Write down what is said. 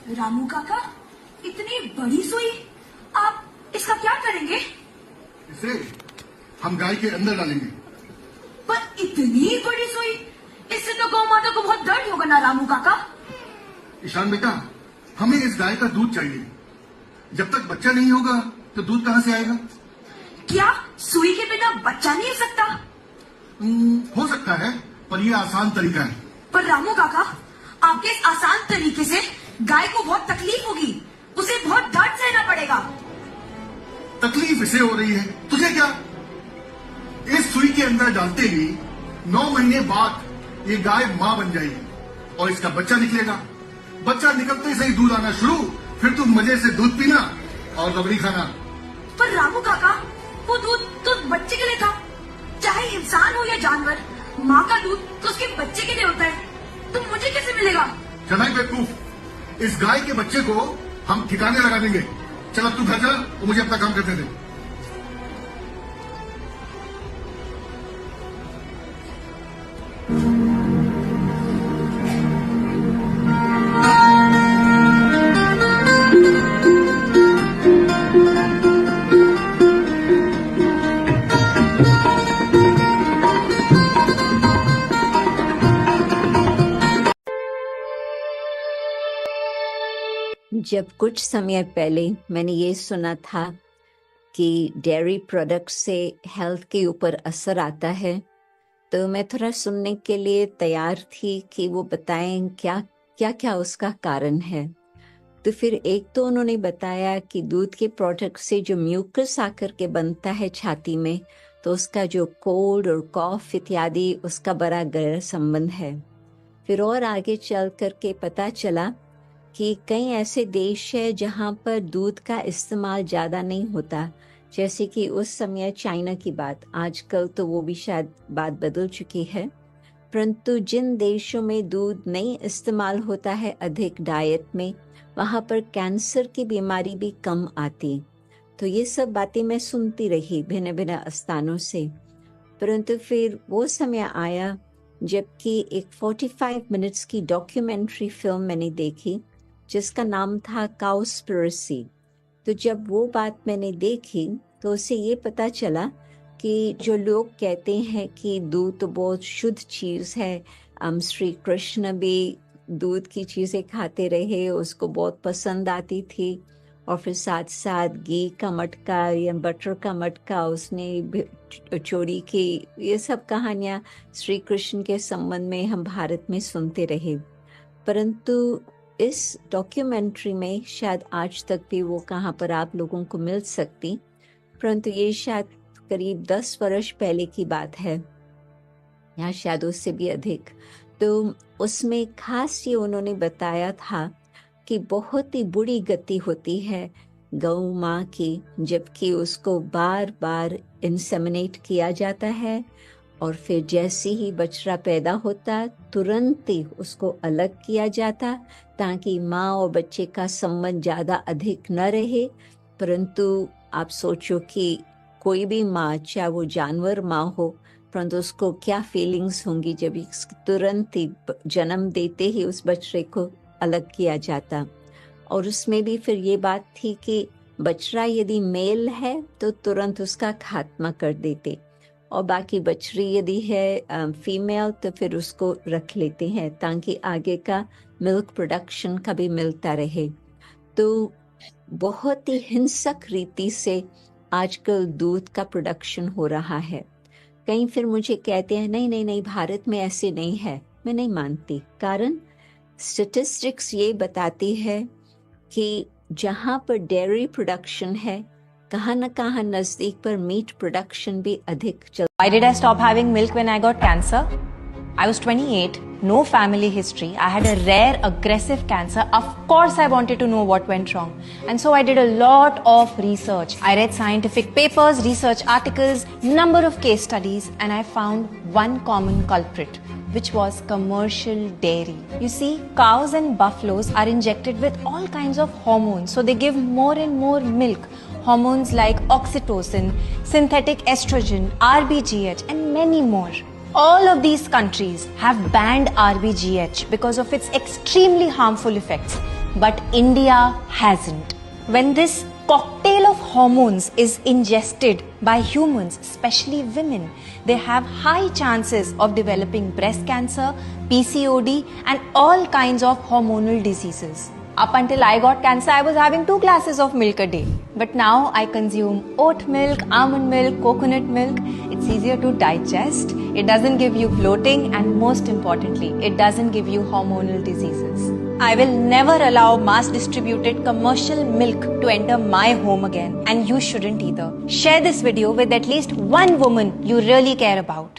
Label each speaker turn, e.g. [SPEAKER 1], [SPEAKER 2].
[SPEAKER 1] रामू काका, इतनी बड़ी सुई, आप इसका क्या करेंगे?
[SPEAKER 2] इसे हम गाय के अंदर डालेंगे।
[SPEAKER 1] पर इतनी बड़ी सुई, इससे तो गौ माता को बहुत दर्द होगा ना रामू काका?
[SPEAKER 2] ईशान बेटा, हमें इस गाय का दूध चाहिए। जब तक बच्चा नहीं होगा तो दूध कहाँ से आएगा?
[SPEAKER 1] क्या सुई के बिना बच्चा नहीं हो सकता?
[SPEAKER 2] हो सकता है, पर यह आसान तरीका है।
[SPEAKER 1] पर रामू काका, आपके इस आसान तरीके से गाय को बहुत तकलीफ होगी, उसे बहुत दर्द सहना पड़ेगा।
[SPEAKER 2] तकलीफ इसे हो रही है, तुझे क्या? इस सुई के अंदर डालते ही 9 महीने बाद ये गाय माँ बन जाएगी और इसका बच्चा निकलेगा। बच्चा निकलते से ही दूध आना शुरू, फिर तुम मजे से दूध पीना और रबड़ी खाना।
[SPEAKER 1] पर रामू काका, वो दूध तो बच्चे के लिए था। चाहे इंसान हो या जानवर, माँ का दूध तो उसके बच्चे के लिए होता है, तो मुझे कैसे मिलेगा?
[SPEAKER 2] चलाई बेवकूफ, इस गाय के बच्चे को हम ठिकाने लगा देंगे। चल अब तू घर चल और मुझे अपना काम करने दे।
[SPEAKER 3] जब कुछ समय पहले मैंने ये सुना था कि डेयरी प्रोडक्ट्स से हेल्थ के ऊपर असर आता है, तो मैं थोड़ा सुनने के लिए तैयार थी कि वो बताएं क्या क्या क्या उसका कारण है। तो फिर एक तो उन्होंने बताया कि दूध के प्रोडक्ट से जो म्यूकस आकर के बनता है छाती में, तो उसका जो कोल्ड और कॉफ इत्यादि उसका बड़ा गहरा संबंध है। फिर और आगे चल करके पता चला कि कई ऐसे देश है जहाँ पर दूध का इस्तेमाल ज़्यादा नहीं होता, जैसे कि उस समय चाइना की बात, आजकल तो वो भी शायद बात बदल चुकी है, परंतु जिन देशों में दूध नहीं इस्तेमाल होता है अधिक डाइट में, वहाँ पर कैंसर की बीमारी भी कम आती। तो ये सब बातें मैं सुनती रही भिन्न भिन्न स्थानों से, परंतु फिर वो समय आया जबकि एक 45 मिनट्स की डॉक्यूमेंट्री फिल्म मैंने देखी जिसका नाम था काउस्पिरेसी। तो जब वो बात मैंने देखी तो उससे ये पता चला कि जो लोग कहते हैं कि दूध तो बहुत शुद्ध चीज़ है, श्री कृष्ण भी दूध की चीज़ें खाते रहे, उसको बहुत पसंद आती थी, और फिर साथ साथ घी का मटका या बटर का मटका उसने चोरी की, ये सब कहानियाँ श्री कृष्ण के संबंध में हम भारत में सुनते रहे। परंतु इस डॉक्यूमेंट्री में शायद आज तक भी वो कहाँ पर आप लोगों को मिल सकती, परंतु ये शायद करीब 10 वर्ष पहले की बात है या शायद उससे भी अधिक। तो उसमें खास ये उन्होंने बताया था कि बहुत ही बुरी गति होती है गौ माँ की, जबकि उसको बार बार इंसेमिनेट किया जाता है और फिर जैसे ही बछड़ा पैदा होता तुरंत ही उसको अलग किया जाता ताकि माँ और बच्चे का संबंध ज़्यादा अधिक न रहे। परंतु आप सोचो कि कोई भी माँ, चाहे वो जानवर माँ हो, परंतु उसको क्या फीलिंग्स होंगी जब तुरंत ही जन्म देते ही उस बछड़े को अलग किया जाता। और उसमें भी फिर ये बात थी कि बछड़ा यदि मेल है तो तुरंत उसका खात्मा कर देते, और बाकी बछड़ी यदि है फीमेल तो फिर उसको रख लेते हैं ताकि आगे का मिल्क प्रोडक्शन का भी मिलता रहे। तो बहुत ही हिंसक रीति से आजकल दूध का प्रोडक्शन हो रहा है। कहीं फिर मुझे कहते हैं नहीं नहीं नहीं, भारत में ऐसे नहीं है। मैं नहीं मानती, कारण स्टैटिस्टिक्स ये बताती है कि जहाँ पर डेयरी प्रोडक्शन है, कहाँ न कहाँ नजदीक पर मीट प्रोडक्शन भी अधिक चल।
[SPEAKER 4] Why did I stop having milk when I got cancer? I was 28, no family history. I had a rare aggressive cancer. Of course I wanted to know what went wrong. And so I did a lot of research. I read scientific papers, research articles, number of case studies, and I found one common culprit, which was commercial dairy. You see, cows and buffaloes are injected with all kinds of hormones, so they give more and more milk. Hormones like oxytocin, synthetic estrogen, RBGH, and many more. All of these countries have banned RBGH because of its extremely harmful effects. but India hasn't. When this cocktail of hormones is ingested by humans, especially women, they have high chances of developing breast cancer, PCOD and all kinds of hormonal diseases. Up until I got cancer, I was having 2 glasses of milk a day. But now I consume oat milk, almond milk, coconut milk. It's easier to digest. It doesn't give you bloating and most importantly, it doesn't give you hormonal diseases. I will never allow mass distributed commercial milk to enter my home again, and you shouldn't either. Share this video with at least one woman you really care about.